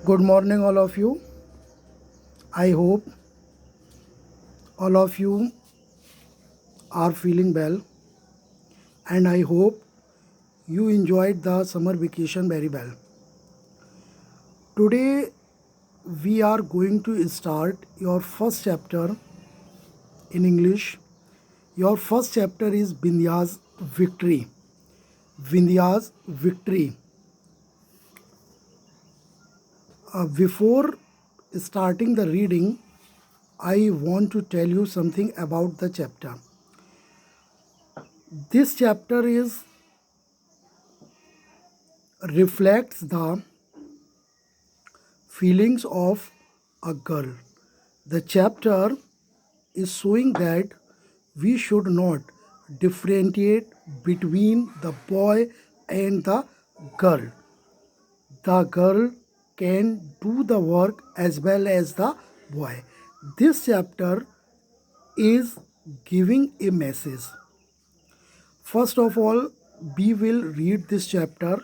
Good morning, all of you. I hope all of you are feeling well, and I hope you enjoyed the summer vacation very well. Today, we are going to start your first chapter in English. Your first chapter is Bindiya's Victory. Bindiya's Victory. Before starting the reading, I want to tell you something about the chapter. This chapter is reflects the feelings of a girl. The chapter is showing that we should not differentiate between the boy and the girl. The girl can do the work as well as the boy. This chapter is giving a message. First of all, we will read this chapter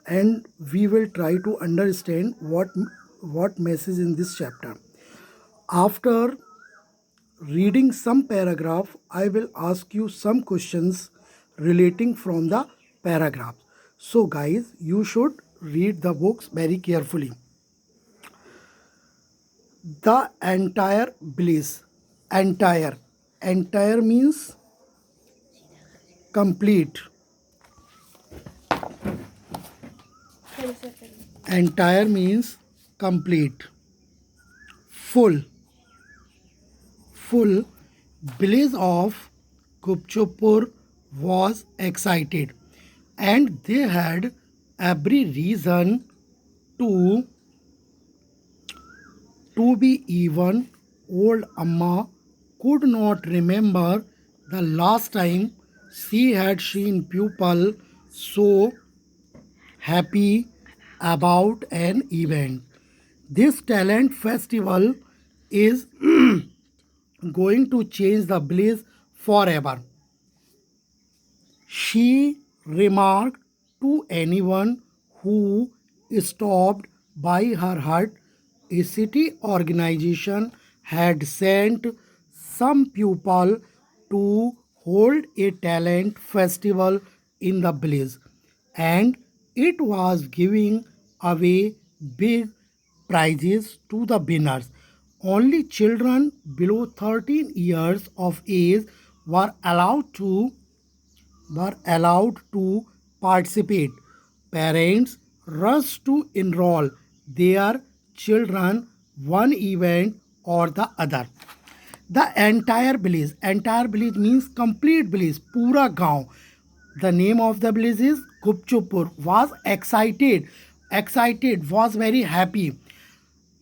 and we will try to understand what message in this chapter. After reading some paragraph, I will ask you some questions relating from the paragraph. So guys, you should read the books very carefully. The entire bliss. Entire means complete. Entire means complete. Full village of Gupchupur was excited, and they had every reason to be. Even old Amma could not remember the last time she had seen people so happy about an event. This talent festival is going to change the village forever, she remarked to anyone who stopped by her hut. A city organization had sent some people to hold a talent festival in the village, and it was giving away big prizes to the winners. Only children below 13 years of age were allowed to participate. Parents rushed to enroll their children one event or the other. The entire village means complete village, पूरा गांव. The name of the village is Gupchupur. Was excited, was very happy.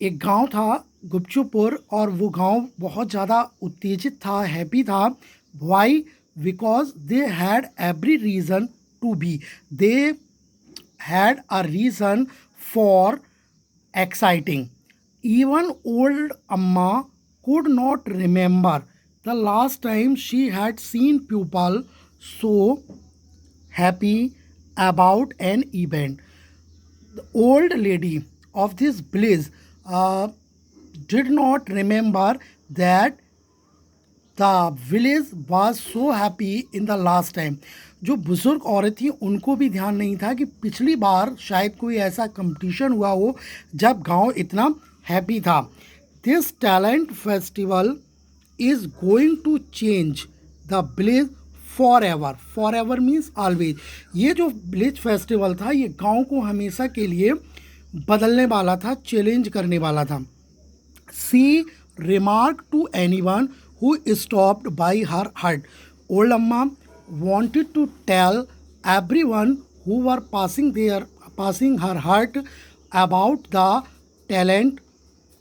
एक गांव था गुपचुपुर और वो गांव बहुत ज़्यादा उत्तेजित था, हैप्पी था. Why? Because they had every reason to be. They had a reason for exciting. Even old Amma could not remember the last time she had seen people so happy about an event. The old lady of this village did not remember that the village was so happy in the last time. जो बुजुर्ग औरत थी उनको भी ध्यान नहीं था कि पिछली बार शायद कोई ऐसा कंपटीशन हुआ हो जब गांव इतना हैप्पी था. This talent festival is going to change the village forever means always. ये जो विलेज फेस्टिवल था ये गांव को हमेशा के लिए बदलने वाला था, चैलेंज करने वाला था. See remark to anyone who stopped by her hut. Old Amma wanted to tell everyone who were passing her hut about the talent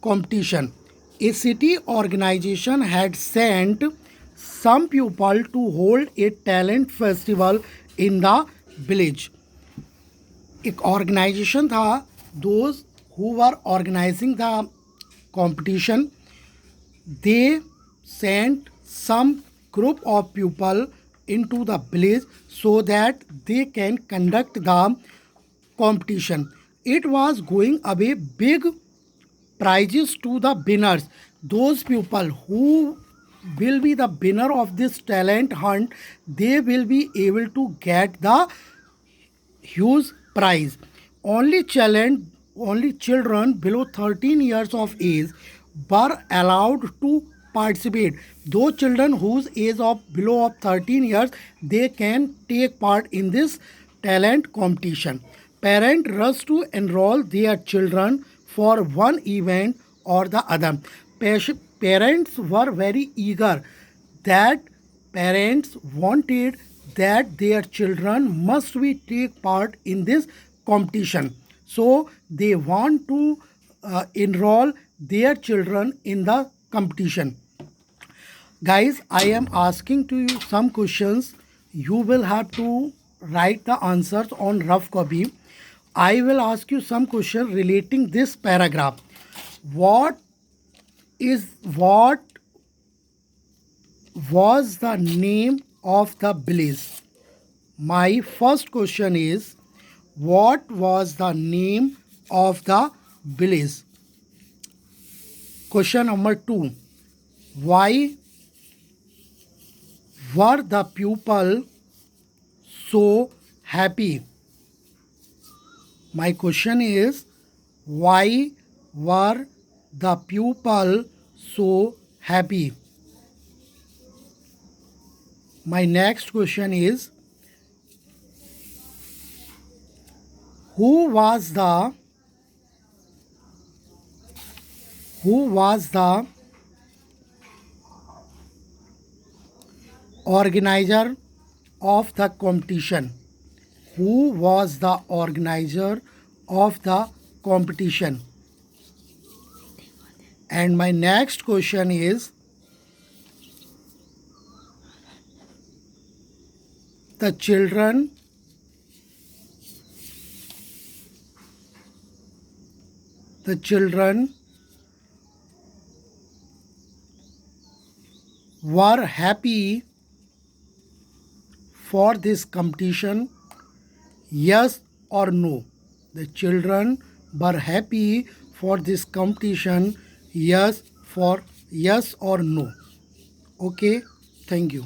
competition. A city organization had sent some people to hold a talent festival in the village. एक organisation था, those who were organizing the competition, they sent some group of people into the village so that they can conduct the competition. It was going away big prizes to the winners. Those people who will be the winner of this talent hunt, they will be able to get the huge prize. Only challenge, only children below 13 years of age were allowed to participate. Those children whose age of below of 13 years, they can take part in this talent competition. Parents rush to enroll their children for one event or the other. Parents were very eager that parents wanted that their children must be take part in this competition, so they want to enroll their children in the competition. Guys, I am asking to you some questions. You will have to write the answers on rough copy. I will ask you some questions relating this paragraph. What is what was the name of the village? My first question is, what was the name of the village? Question number 2. Why were the people so happy? My question is, why were the people so happy? My next question is, who was the organizer of the competition? Who was the organizer of the competition? And my next question is, the children were happy for this competition, yes or no? The children were happy for this competition, yes or no? Okay, thank you.